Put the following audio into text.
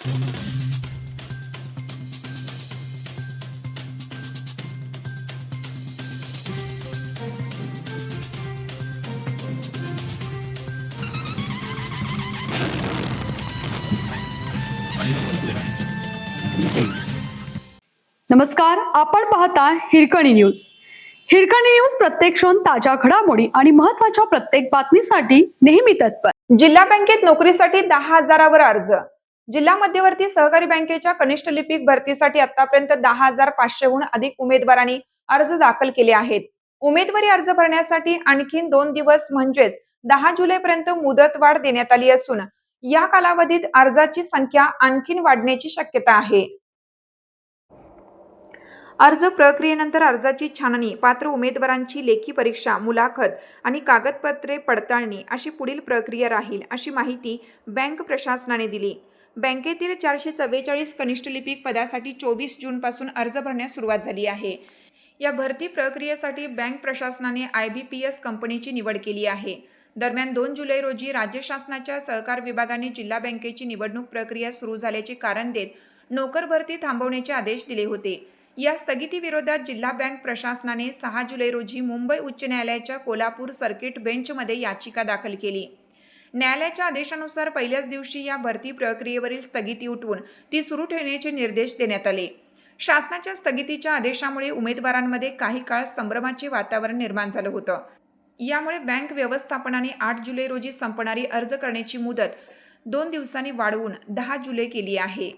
नमस्कार, आपण पाहता हिरकणी न्यूज. हिरकणी न्यूज प्रत्येक क्षण ताज्या घडामोडी आणि महत्त्वाच्या प्रत्येक बातमीसाठी नेहमी तत्पर. जिल्हा बँकेत नोकरीसाठी 10,000वर अर्ज. जिल्हा मध्यवर्ती सहकारी बँकेच्या कनिष्ठ लिपिक भरतीसाठी आतापर्यंत 10,500हून अधिक उमेदवारांनी अर्ज दाखल केले आहेत. उमेदवारी अर्ज भरण्यासाठी आणखीन 2 दिवस म्हणजेच 10 जुलैपर्यंत मुदतवाढ देण्यात आली असून या कालावधीत अर्जाची संख्या आणखीन वाढण्याची शक्यता आहे. अर्ज प्रक्रियेनंतर अर्जाची छाननी, पात्र उमेदवारांची लेखी परीक्षा, मुलाखत आणि कागदपत्रे पडताळणी अशी पुढील प्रक्रिया राहील, अशी माहिती बँक प्रशासनाने दिली. बँकेतील 444 कनिष्ठ लिपिक पदासाठी 24 जूनपासून अर्ज भरण्यास सुरुवात झाली आहे. या भरती प्रक्रियेसाठी बँक प्रशासनाने IBPS कंपनीची निवड केली आहे. दरम्यान 2 जुलै रोजी राज्य शासनाच्या सहकार विभागाने जिल्हा बँकेची निवडणूक प्रक्रिया सुरू झाल्याचे कारण देत नोकर भरती थांबवण्याचे आदेश दिले होते. या स्थगितीविरोधात जिल्हा बँक प्रशासनाने 6 जुलै रोजी मुंबई उच्च न्यायालयाच्या कोल्हापूर सर्किट बेंचमध्ये याचिका दाखल केली. न्यायालयाच्या आदेशानुसार पहिल्याच दिवशी या भरती प्रक्रियेवरील स्थगिती उठवून ती सुरू ठेवण्याचे निर्देश देण्यात आले. शासनाच्या स्थगितीच्या आदेशामुळे उमेदवारांमध्ये काही काळ संभ्रमाचे वातावरण निर्माण झालं होतं. यामुळे बँक व्यवस्थापनाने 8 जुलै रोजी संपणारी अर्ज करण्याची मुदत 2 दिवसांनी वाढवून 10 जुलै केली आहे.